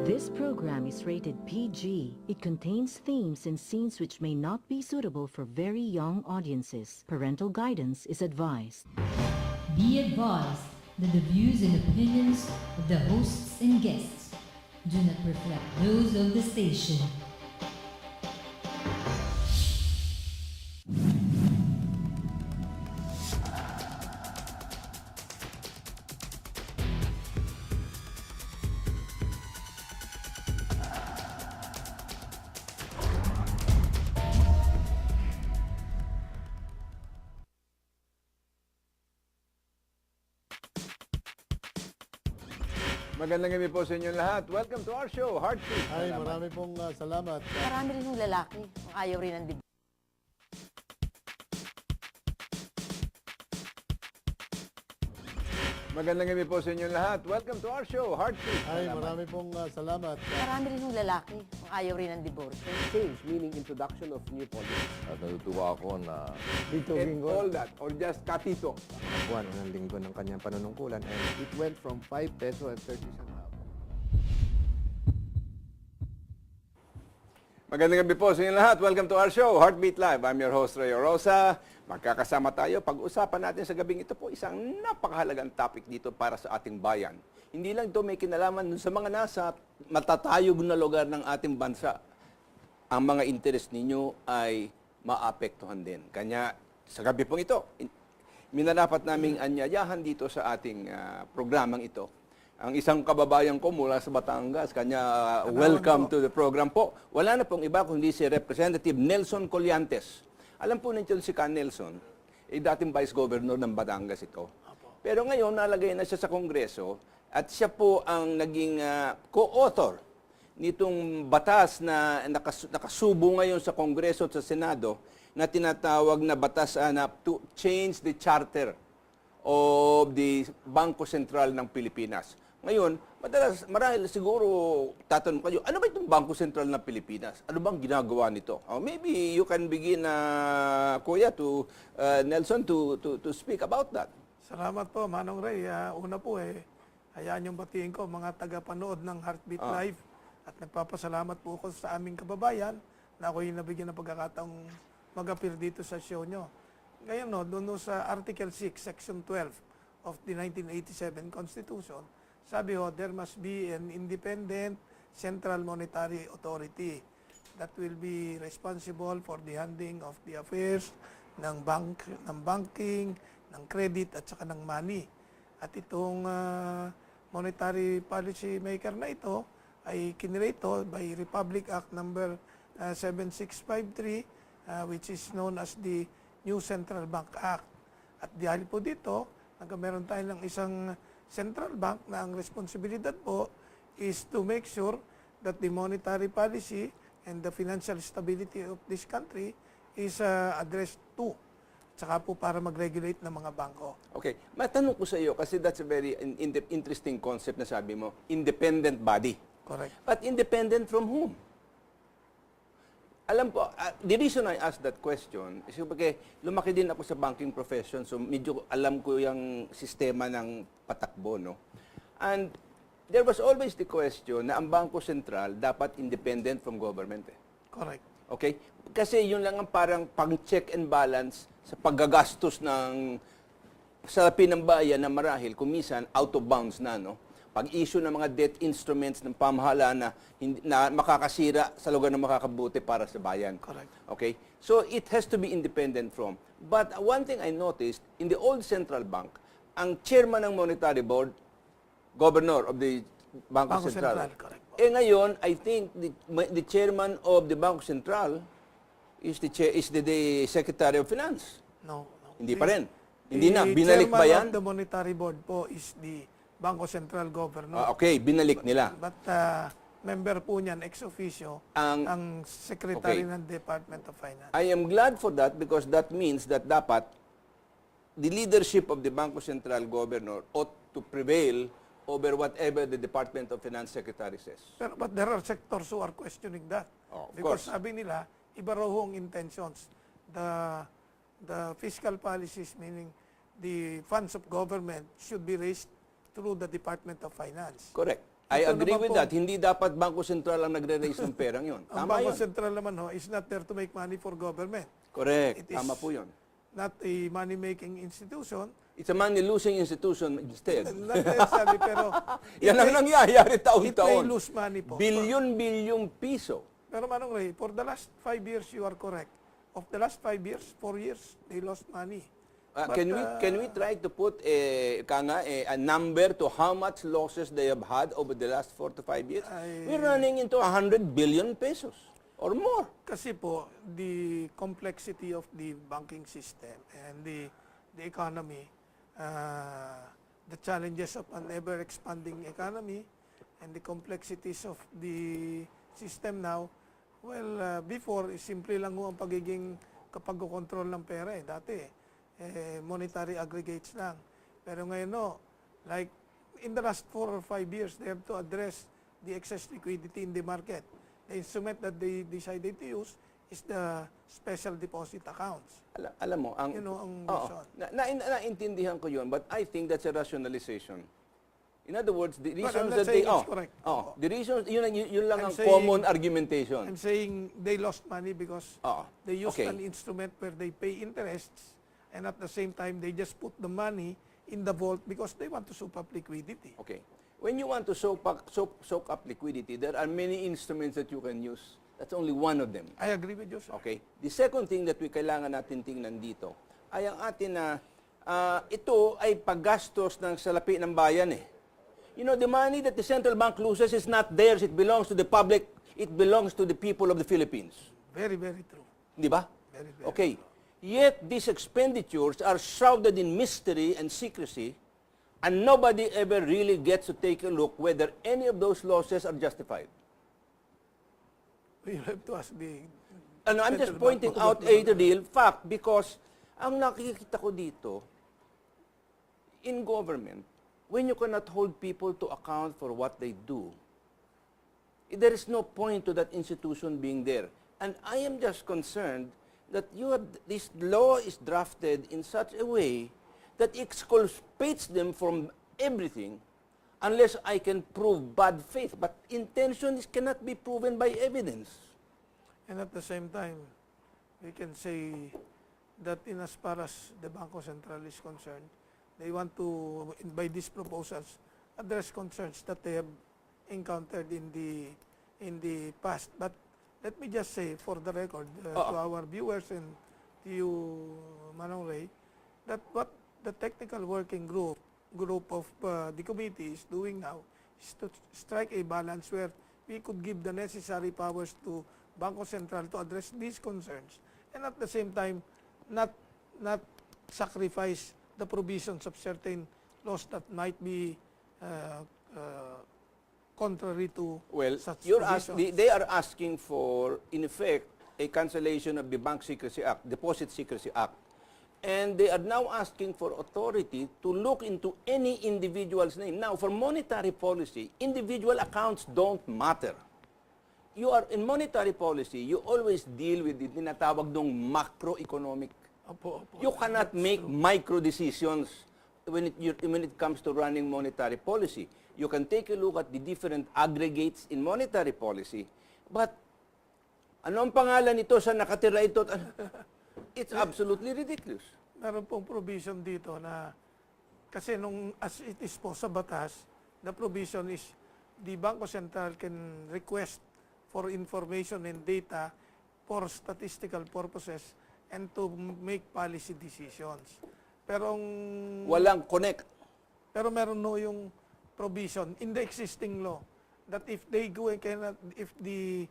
This program is rated PG. It contains themes and scenes which may not be suitable for very young audiences. Parental guidance is advised. Be advised that the views and opinions of the hosts and guests do not reflect those of the station. Magandang gabi po sa inyo lahat. Welcome to our show, Heartbeat. Ay, marami pong salamat. Marami rin yung lalaki. Ayaw rin ng divorce. Magandang gabi po sa inyo lahat. Welcome to our show, Heartbeat. Ay, marami pong salamat. Marami rin yung lalaki. Ayaw rin ng divorce. Change, meaning introduction of new policies. At natutuwa ako na And all that, or just katito. buwan ng linggo ng kanyang panunungkulan ay It went from 5 peso and 30 centavos. Magandang gabi po sa inyo lahat. Welcome to our show, Heartbeat Live. I'm your host, Ray Rosa. Magkakasama tayo. Pag-usapan natin sa gabing ito po isang napakahalagang topic dito para sa ating bayan. Hindi lang ito may kinalaman sa mga nasa matatayog na lugar ng ating bansa. Ang mga interest ninyo ay maapektuhan din. Kanya sa gabi pong ito, minarapat naming anyayahan dito sa ating programang ito. Ang isang kababayan ko mula sa Batangas, kanya welcome to the program po. Wala na pong iba kundi si Representative Nelson Colliantes. Alam po ninyo si Ka Nelson, dating Vice Governor ng Batangas ito. Pero ngayon, nalagay na siya sa Kongreso at siya po ang naging co-author nitong batas na nakasubo ngayon sa Kongreso at sa Senado na tinatawag na batas na to change the charter of the Bangko Sentral ng Pilipinas. Ngayon, marahil siguro tatanong kayo, ano ba itong Bangko Sentral ng Pilipinas? Ano bang ginagawa nito? Maybe you can begin, Kuya, Nelson, to speak about that. Salamat po, Manong Ray. Una po hayaan yung batiin ko mga tagapanood ng Heartbeat Live at nagpapasalamat po ako sa aming kababayan na ako'y nabigyan ng pagkakataong mag-appear dito sa show nyo. Ngayon, doon sa Article 6, Section 12 of the 1987 Constitution, sabi there must be an independent central monetary authority that will be responsible for the handling of the affairs ng banking, ng credit at saka ng money. At itong monetary policy maker na ito ay kinreto by Republic Act number 7653 which is known as the New Central Bank Act. At dahil po dito, meron tayo ng isang central bank na ang responsibilidad po is to make sure that the monetary policy and the financial stability of this country is addressed to. Tsaka po para mag-regulate ng mga bangko. Okay. Matanong ko sa iyo, kasi that's a very interesting concept na sabi mo, independent body. Correct. But independent from whom? Alam po, the reason I asked that question is porque lumaki din ako sa banking profession, so medyo alam ko yung sistema ng patakbo, no? And there was always the question na ang Bangko Sentral dapat independent from government. Correct. Okay? Kasi yun lang ang parang pang-check and balance sa paggagastos ng salapi ng bayan na marahil kumisan out of bounds na, no? Pag-issue ng mga debt instruments ng pamahalaan na makakasira sa lugar na makakabuti para sa bayan. Correct. Okay? So, it has to be independent from. But one thing I noticed, in the old central bank, ang chairman ng monetary board, governor of the Bangko Sentral. Correct. Ngayon, I think the chairman of the Bangko Sentral is the Secretary of Finance. No. Hindi pa rin. Hindi na. Binalik ba yan? The chairman of the monetary board po is the Bangko Sentral Governor. Okay, binalik nila. But member po niyan, ex officio, ang Secretary ng Department of Finance. I am glad for that because that means that dapat the leadership of the Bangko Sentral Governor ought to prevail over whatever the Department of Finance Secretary says. But there are sectors who are questioning that. Of Because course. sabi nila, iba raw hong intentions. The fiscal policies, meaning the funds of government, should be raised through the Department of Finance. Correct. I Ito agree naman with po, that. Hindi dapat Bangko Sentral ang nagre-raise ng perang yun. Ang Tama Bangko yun. Sentral naman is not there to make money for government. Correct. It is Tama po yun. not a money-making institution. It's a money-losing institution instead. Not necessarily, pero Yan ang nangyayari it may taon-taon. lose money po. Bilyon-bilyong piso. Pero Manong Ray, for the last 5 years, you are correct. Of the last 5 years, 4 years, they lost money. But, Can we try to put a number to how much losses they have had over the last 4 to 5 years? We're running into 100 billion pesos or more. Kasi po, the complexity of the banking system and the economy, the challenges of an ever-expanding economy and the complexities of the system now, well, before, simple lang ho ang pagiging kapag-control ng pera dati. Monetary aggregates lang. Pero ngayon, no, like in the last 4 or 5 years, they have to address the excess liquidity in the market. The instrument that they decided to use is the special deposit accounts. Alam mo, ang, You know, ang oo, reason. naintindihan ko yun, but I think that's a rationalization. In other words, the reasons I'm not that they... saying it's correct. The reasons, yun lang I'm ang saying- common argumentation. I'm saying they lost money because Oo. they used Okay. an instrument where they pay interests and at the same time, they just put the money in the vault because they want to soak up liquidity. Okay. When you want to soak up liquidity, there are many instruments that you can use. That's only one of them. I agree with you, sir. Okay. The second thing that we kailangan natin tingnan dito ay ang atin na ito ay paggastos ng salapi ng bayan eh. You know, the money that the central bank loses is not theirs. It belongs to the public. It belongs to the people of the Philippines. Very, very true. Di ba? Very, very Okay. Yet these expenditures are shrouded in mystery and secrecy, and nobody ever really gets to take a look whether any of those losses are justified. You have to ask the... And I'm just Central pointing Bank out of a real fact because ang nakikita ko dito, in government, when you cannot hold people to account for what they do, there is no point to that institution being there. And I am just concerned that this law is drafted in such a way that exculpates them from everything unless I can prove bad faith. But intention cannot be proven by evidence. And at the same time, we can say that in as far as the Bangko Sentral is concerned, they want to, by these proposals, address concerns that they have encountered in the past. But let me just say, for the record, to our viewers and to you, Manong Ray, that what the technical working group of the committee is doing now is to strike a balance where we could give the necessary powers to Bangko Sentral to address these concerns and at the same time not sacrifice the provisions of certain laws that might be contrary to such provisions. They are asking for, in effect, a cancellation of the Bank Secrecy Act, Deposit Secrecy Act. And they are now asking for authority to look into any individual's name. Now, for monetary policy, individual accounts don't matter. You are in monetary policy, you always deal with the tinatawag ng macroeconomic. You cannot make micro decisions when it comes to running monetary policy. You can take a look at the different aggregates in monetary policy, but ano ang pangalan nito sa nakatira ito? It's absolutely ridiculous. Meron pong provision dito na kasi as it is po sa batas, the provision is the Bangko Sentral can request for information and data for statistical purposes and to make policy decisions. Pero Walang connect. pero meron no yung provision in the existing law that if they go and cannot, if the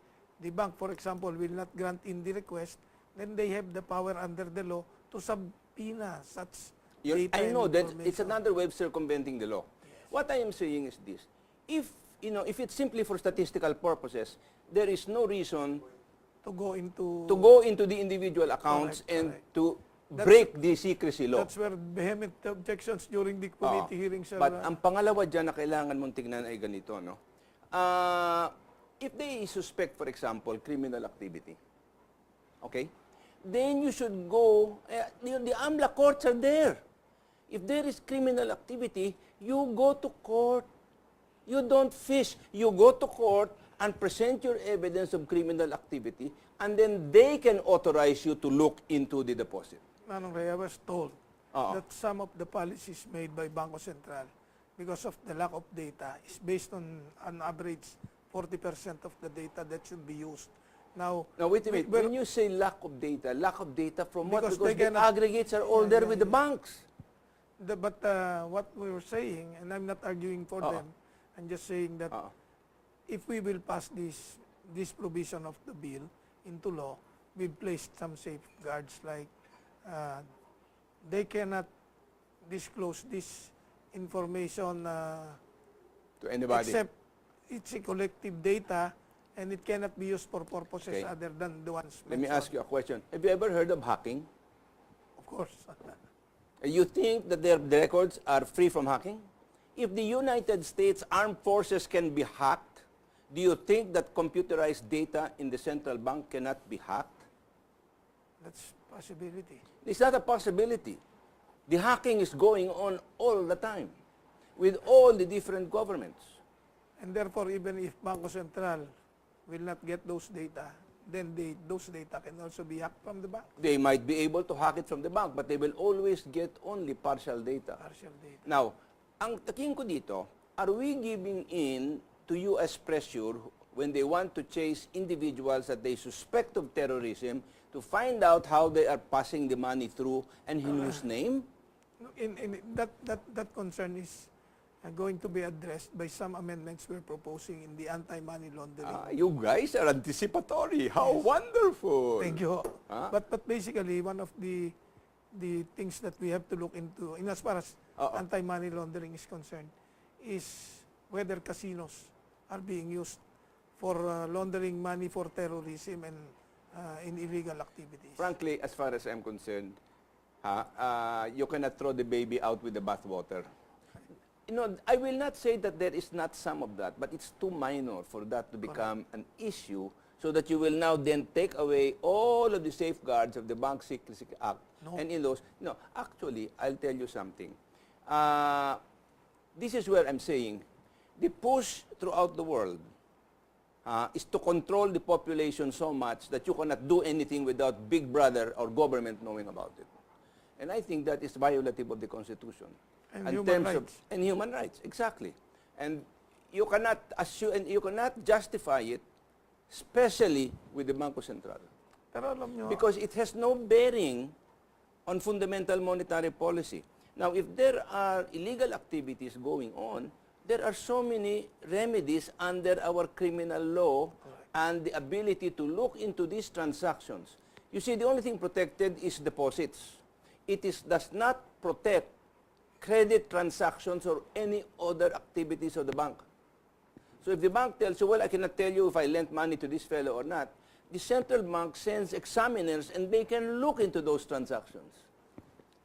bank, for example, will not grant in the request, then they have the power under the law to subpoena such data I know and that it's information. another way of circumventing the law. What I am saying is this: if it's simply for statistical purposes, there is no reason to go into the individual accounts and to break the secrecy law. That's where vehement objections during the committee hearings are. But ang pangalawa dyan na kailangan mong tignan ay ganito, no? If they suspect, for example, criminal activity, okay, then you should go, the AMLA courts are there. If there is criminal activity, you go to court. You don't fish. You go to court and present your evidence of criminal activity, and then they can authorize you to look into the deposit. Manong Ray, I was told Oo. that some of the policies made by Bangko Sentral, because of the lack of data, is based on average 40% of the data that should be used. Now, Wait a minute. well, When you say lack of data from what? Because Because they the cannot- aggregates are all there with the banks. but what we were saying, and I'm not arguing for them, I'm just saying that Oo. if we will pass this provision of the bill into law, we've placed some safeguards like they cannot disclose this information To anybody. except it's a collective data and it cannot be used for purposes Okay. other than the ones Let me mentioned. ask you a question. Have you ever heard of hacking? Of course. You think that the records are free from hacking? If the United States Armed Forces can be hacked, do you think that computerized data in the central bank cannot be hacked? That's possibility. It's not a possibility. The hacking is going on all the time with all the different governments. And therefore, even if Bangko Sentral will not get those data, then those data can also be hacked from the bank. They might be able to hack it from the bank, but they will always get only partial data. Partial data. Now, ang taking ko dito, are we giving in to U.S. pressure when they want to chase individuals that they suspect of terrorism to find out how they are passing the money through and in whose name? That concern is going to be addressed by some amendments we're proposing in the anti-money laundering. You guys are anticipatory. How wonderful. Thank you. Ah. But basically, one of the things that we have to look into, in as far as anti-money laundering is concerned, is whether casinos are being used for laundering money for terrorism and in illegal activities. Frankly, as far as I'm concerned, you cannot throw the baby out with the bathwater. You know, I will not say that there is not some of that, but it's too minor for that to become an issue so that you will now then take away all of the safeguards of the Bank Secrecy Act. No. And in those, no, actually, I'll tell you something. This is where I'm saying the push throughout the world is to control the population so much that you cannot do anything without Big Brother or government knowing about it. And I think that is violative of the Constitution. And In human terms rights. and human rights, exactly. And you cannot assume, and you cannot justify it, especially with the Bangko Sentral. Pero alam nyo, Because it has no bearing on fundamental monetary policy. Now, if there are illegal activities going on, there are so many remedies under our criminal law and the ability to look into these transactions. You see, the only thing protected is deposits. Does not protect credit transactions or any other activities of the bank. So if the bank tells you, well, I cannot tell you if I lent money to this fellow or not, the central bank sends examiners and they can look into those transactions.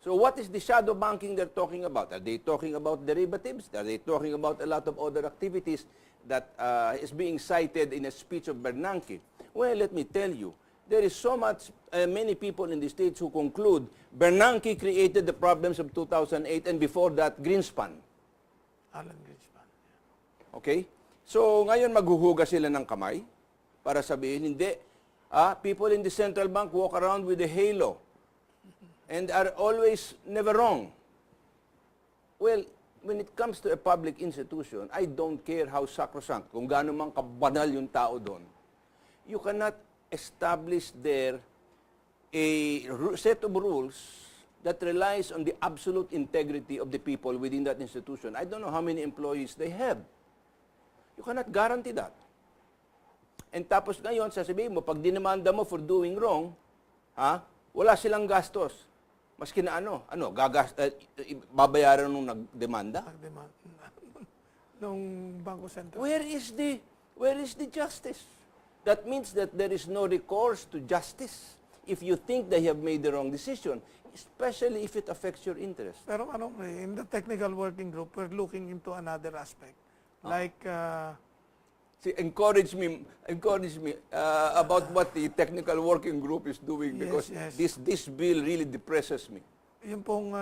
So what is the shadow banking they're talking about? Are they talking about derivatives? Are they talking about a lot of other activities that is being cited in a speech of Bernanke? Well, let me tell you, there is so much, many people in the States who conclude Bernanke created the problems of 2008 and before that, Greenspan. Alan Greenspan. Okay? So, ngayon maghuhuga sila ng kamay para sabihin, hindi. People in the central bank walk around with a halo and are always never wrong. Well, when it comes to a public institution, I don't care how sacrosanct, kung gaano man kabanal yung tao doon. You cannot establish there a set of rules that relies on the absolute integrity of the people within that institution. I don't know how many employees they have. You cannot guarantee that. And tapos ngayon, sasabihin mo, pag dinamanda mo for doing wrong, wala silang gastos. Maski na babayaran nung nagdemanda. Nagdemand. Nung Bangko Sentral. Where is the justice? That means that there is no recourse to justice if you think they have made the wrong decision, especially if it affects your interest. Pero in the technical working group, we're looking into another aspect. Like, See, encourage me about what the technical working group is doing because yes. this bill really depresses me. yung pong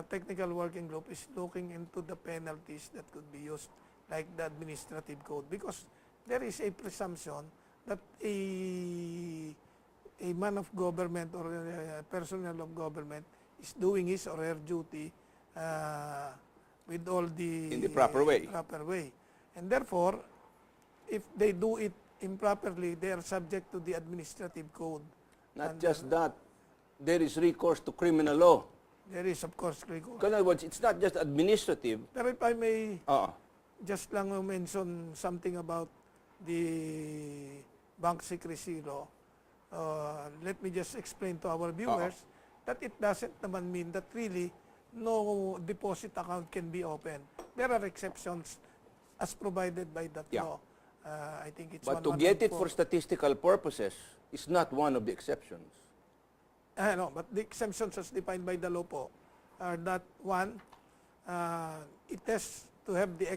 technical working group is looking into the penalties that could be used, like the administrative code, because there is a presumption that a man of government or a personnel of government is doing his or her duty with all the In the proper way. And therefore, if they do it improperly, they are subject to the administrative code. Not just that, there is recourse to criminal law. There is, of course, recourse. In other words, it's not just administrative. Pero if I may Oo. just lang mention something about the bank secrecy law, let me just explain to our viewers that it doesn't naman mean that really no deposit account can be opened. There are exceptions as provided by that Yeah. law. I think it's But to get it 1114. for statistical purposes is not one of the exceptions. No, but the exemptions as defined by the law po are that one, it has to have the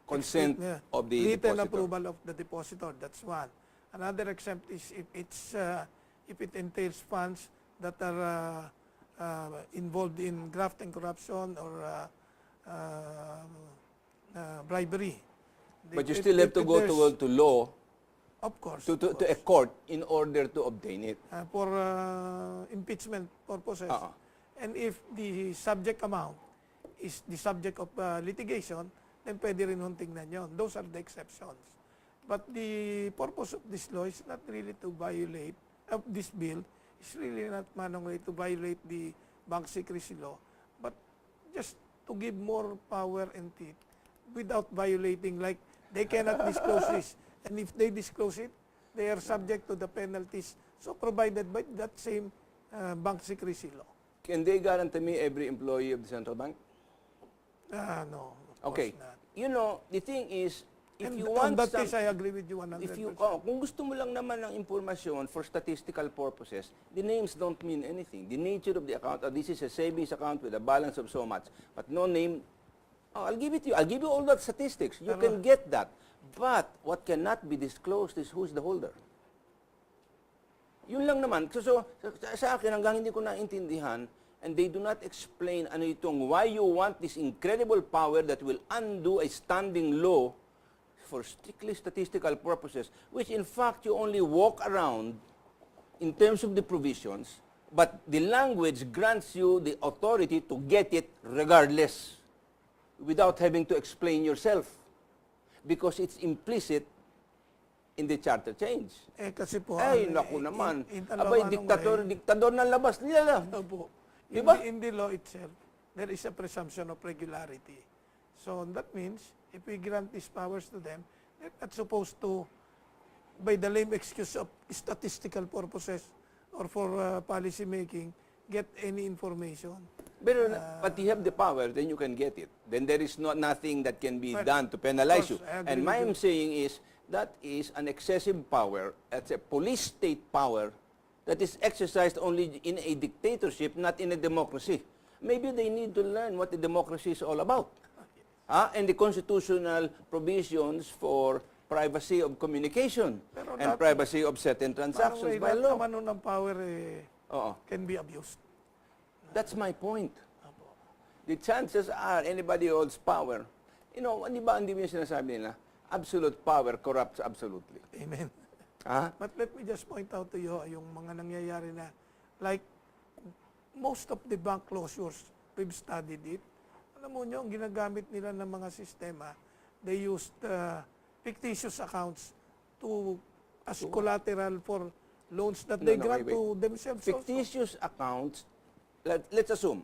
Consent of the written depositor. approval of the depositor. That's one. Another exempt is if it entails funds that are involved in graft and corruption or bribery. But you still have to go to law, of course, to a court in order to obtain it. for impeachment purposes. Uh-uh. And if the subject amount is the subject of litigation, then pwede rin hong tingnan yun. Those are the exceptions. But the purpose of this law is not really to violate, of this bill, is really not manong way to violate the bank secrecy law, but just to give more power and teeth without violating, like they cannot disclose this. And if they disclose it, they are subject to the penalties so provided by that same bank secrecy law. Can they guarantee me every employee of the central bank? No, of Okay. course not. You know, the thing is, if And you on want that some... case, I agree with you 100%. If you, kung gusto mo lang naman ng impormasyon for statistical purposes, the names don't mean anything. The nature of the account, this is a savings account with a balance of so much, but no name, I'll give it to you. I'll give you all that statistics. You can get that. But what cannot be disclosed is who's the holder. Yun lang naman. So sa akin, hanggang hindi ko naintindihan, and they do not explain ano itong why you want this incredible power that will undo a standing law for strictly statistical purposes, which in fact you only walk around in terms of the provisions, but the language grants you the authority to get it regardless, without having to explain yourself, because it's implicit in the charter change. Kasi po, Ay, naku naman. Abay, diktator. diktador ng labas nila lang. Diba? In the law itself, there is a presumption of regularity. So that means, if we grant these powers to them, they're not supposed to, by the lame excuse of statistical purposes or for policy making, get any information. But you have the power, then you can get it. Then there is nothing that can be Well, done to penalize you. of course, I agree And my with you. saying is, that is an excessive power. That's a police state power that is exercised only in a dictatorship, not in a democracy. Maybe they need to learn what the democracy is all about. And the constitutional provisions for privacy of communication Pero and privacy of certain transactions by law. Parang naman ng power Oo. can be abused. That's my point. The chances are anybody holds power. You know, di ba hindi mo yung sinasabi nila? Absolute power corrupts absolutely. Amen. Ha? But let me just point out to you yung mga nangyayari na, like, most of the bank closures, we've studied it. Alam mo nyo, ang ginagamit nila ng mga sistema, they used fictitious accounts as collateral for loans that they grant wait. to themselves. Fictitious accounts, let's assume,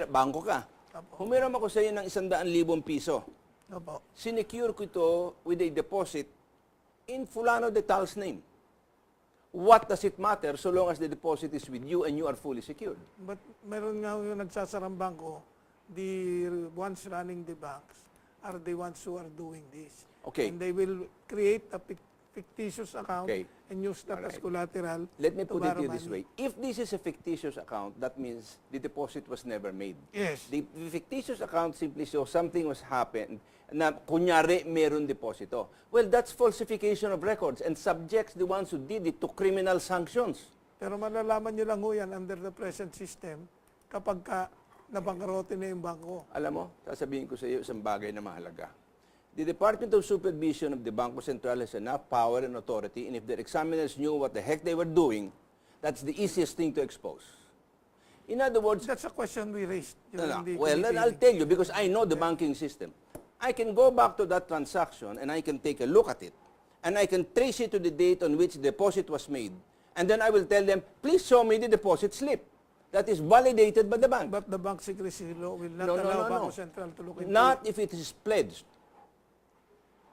bangko ka. Opo. Humiram ako sa iyo ng 100,000 piso. Opo. Sinecure ko ito with a deposit in Fulano de Tal's name. What does it matter so long as the deposit is with you and you are fully secured? But meron nga yung nagsasarang bangko, the ones running the banks are the ones who are doing this. Okay. And they will create a fictitious account Okay. and use that as Alright. collateral. Let me to put it to borrow you this money. way. If this is a fictitious account, that means the deposit was never made. Yes. The fictitious account simply shows something was happened na kunyari meron deposito. Well, that's falsification of records and subjects the ones who did it to criminal sanctions. Pero malalaman nyo lang ho yan under the present system kapag nabangkarote na yung bangko. Alam mo, sasabihin ko sa iyo isang bagay na mahalaga. The Department of Supervision of the Bangko Sentral has enough power and authority, and if their examiners knew what the heck they were doing, that's the easiest thing to expose. In other words, That's a question we raised. no, during the well, then committee. I'll tell you because I know the banking system. I can go back to that transaction and I can take a look at it, and I can trace it to the date on which the deposit was made, and then I will tell them, please show me the deposit slip that is validated by the bank. But the bank secrecy law will not No, no, allow no, Bangko no. Sentral to look into Not it. if it is pledged.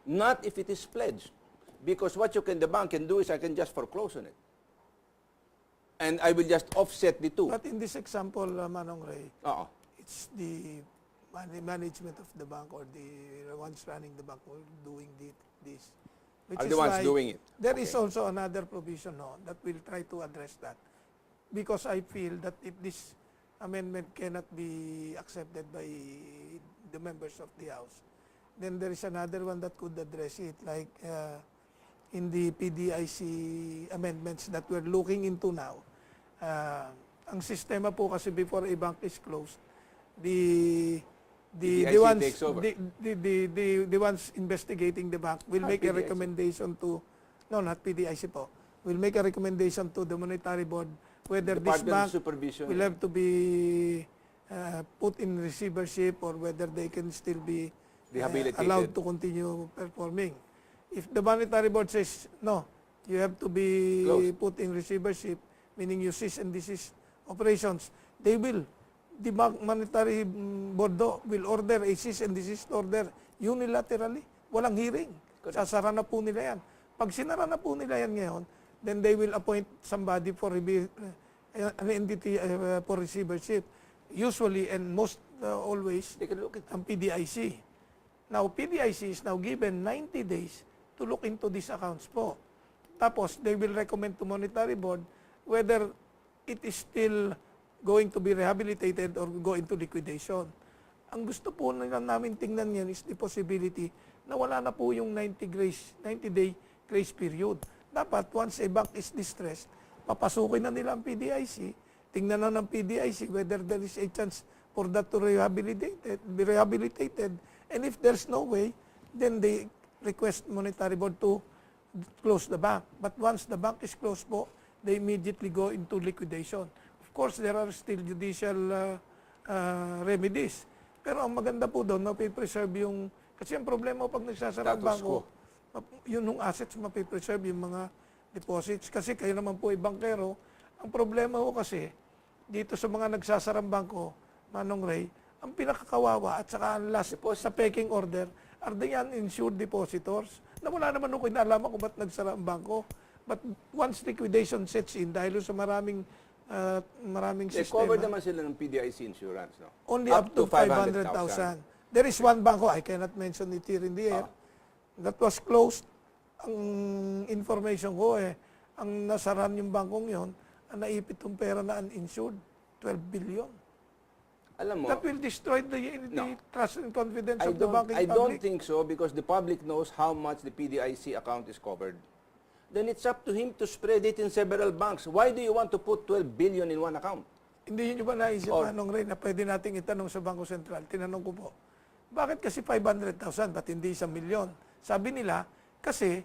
Not if it is pledged. Because what the bank can do is I can just foreclose on it. And I will just offset the two. But in this example, Manong Ray, Oo. it's the management of the bank or the ones running the bank who are doing this. Which Are is the ones why doing it. There is Okay. also another provision that will try to address that. Because I feel that if this amendment cannot be accepted by the members of the House, then there is another one that could address it, like in the PDIC amendments that we're looking into now. Ang sistema po kasi before a bank is closed, the PDIC ones takes over. the ones investigating the bank will make a PDIC. recommendation to not PDIC po, will make a recommendation to the monetary board whether this Department of bank Supervision. will have to be put in receivership or whether they can still be Rehabilitated. allowed to continue performing. If the monetary board says, no, you have to be Closed. put in receivership, meaning you cease and desist operations, they will. The monetary board will order a cease and desist order unilaterally. Walang hearing. Sasara na po nila yan. Pag sinara na po nila yan ngayon, then they will appoint somebody for an entity for receivership. Usually and most always, Take a look at ang PDIC. Now, PDIC is now given 90 days to look into these accounts po. Tapos, they will recommend to monetary board whether it is still going to be rehabilitated or go into liquidation. Ang gusto po namin tingnan yan is the possibility na wala na po yung 90-day grace period. Dapat, once a bank is distressed, papasukin na nila ang PDIC, tingnan na ng PDIC whether there is a chance for that to be rehabilitated. And if there's no way, then they request monetary board to close the bank. But once the bank is closed po, they immediately go into liquidation. Of course, there are still judicial remedies. Pero ang maganda po doon, mapipreserve yung... Kasi ang problema pag nagsasara ang Status bangko, yun yung assets mapipreserve, yung mga deposits. Kasi kayo naman po ay bankero. Ang problema po kasi, dito sa mga nagsasarang bangko, Manong Ray, ang pinakakawawa at saka ang last sa peking order are the uninsured depositors na wala naman nung kinalaman kung ba't nagsara ang bangko. But once liquidation sets in, dahil sa maraming covered sistema, naman sila ng PDIC insurance, no? only up to 500,000. There is one bangko, I cannot mention it here in the air, that was closed. Ang information ko ang nasaran yung bangkong yon, ang naipit yung pera na uninsured, 12 billion. Alam mo, That will destroy the No. trust and confidence I of the banking don't public. think so because the public knows how much the PDIC account is covered. Then it's up to him to spread it in several banks. Why do you want to put 12 billion in one account? Hindi nyo ba naisip, Manong Ray, na pwede nating itanong sa Bangko Sentral? Tinanong ko po, bakit kasi 500,000, ba't hindi 1 milyon? Sabi nila, kasi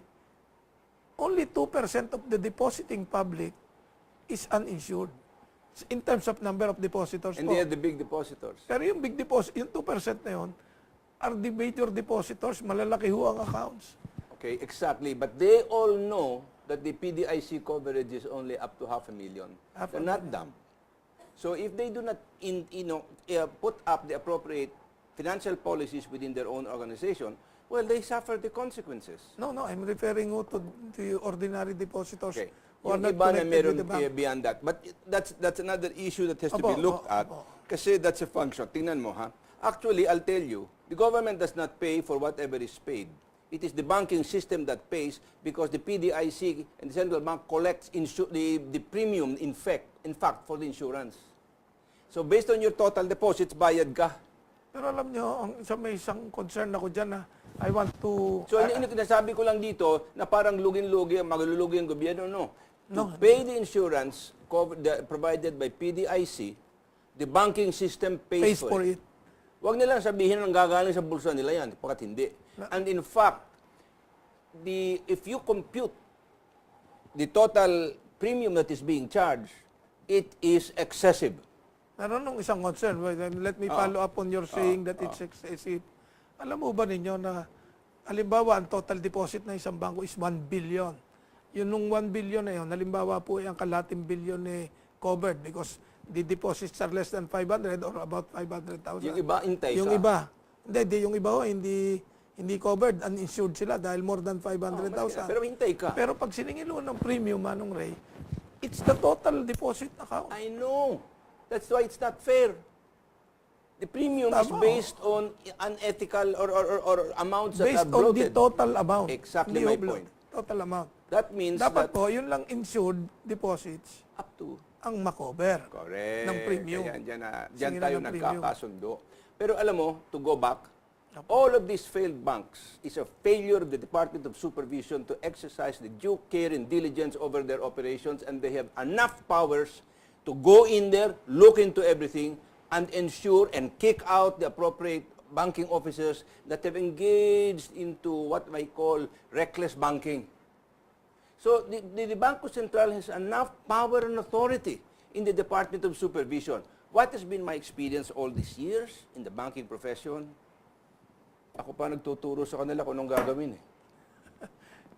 only 2% of the depositing public is uninsured in terms of number of depositors And po. they are the big depositors. Pero yung big deposit, yung 2% na yun, are the major depositors, malalaki ho ang accounts. Okay, exactly. But they all know that the PDIC coverage is only up to 500,000. They're not dumb. So if they do not put up the appropriate financial policies within their own organization, well, they suffer the consequences. No, I'm referring ho to the ordinary depositors. Okay. Who are Yung not iba na connected meron with the bank. beyond that. But that's another issue that has to be Opo, looked at. opo. Kasi that's a function. Tingnan mo, ha? Actually, I'll tell you, the government does not pay for whatever is paid. It is the banking system that pays because the PDIC and the central bank collects the premium in fact for the insurance. So based on your total deposits, bayad ka. Pero alam nyo, may isang concern ako dyan na I want to... So nasabi ko lang dito na parang lugin-lugi, maglulugi ang gobyerno, no. To No. pay the insurance provided by PDIC, The banking system pays, Pays for it. Huwag nilang sabihin ang gagaling sa bulsa nila yan, pakat hindi. And in fact, if you compute the total premium that is being charged, it is excessive. Meron nung isang concern. Well, then let me follow up on your saying that it's excessive. Alam mo ba ninyo na, halimbawa, ang total deposit ng isang bangko is 1 billion. Yun nung 1 billion na yun, halimbawa po ang kalating billion covered because the deposits are less than 500 or about 500,000. Yung iba, intay Yung sa... iba. Hindi, yung iba hindi covered, uninsured sila dahil more than 500,000. Pero hintay ka. Pero pag siningil mo ng premium, Manong Ray, it's the total deposit account. I know. That's why it's not fair. The premium is Tama. based on unethical or amounts that Based are on the bloated. total amount. Exactly Hindi my oblong. point. Total amount. That means Dapat that po, yun lang insured deposits up to... ang makover Correct. ng premium. Kaya dyan Sige tayo na ng premium. nagkakasundo. Pero alam mo, to go back, all of these failed banks is a failure of the Department of Supervision to exercise the due care and diligence over their operations, and they have enough powers to go in there, look into everything, and ensure and kick out the appropriate banking officers that have engaged into what I call reckless banking. So the Bangko Sentral has enough power and authority in the Department of Supervision. What has been my experience all these years in the banking profession? Ako pa nagtuturo sa kanila kung anong gagawin eh.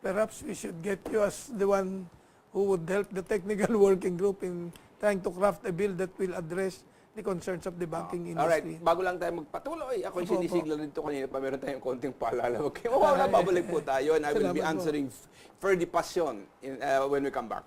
Perhaps we should get you as the one who would help the technical working group in trying to craft a bill that will address the concerns of the banking Alright, industry. bago lang tayo magpatuloy, ako yung Opo, sinisignal dito kanina pa meron tayong konting paalala. Okay, wala, babalik po tayo and I will be Salamat po. answering Ferdy Passion when we come back.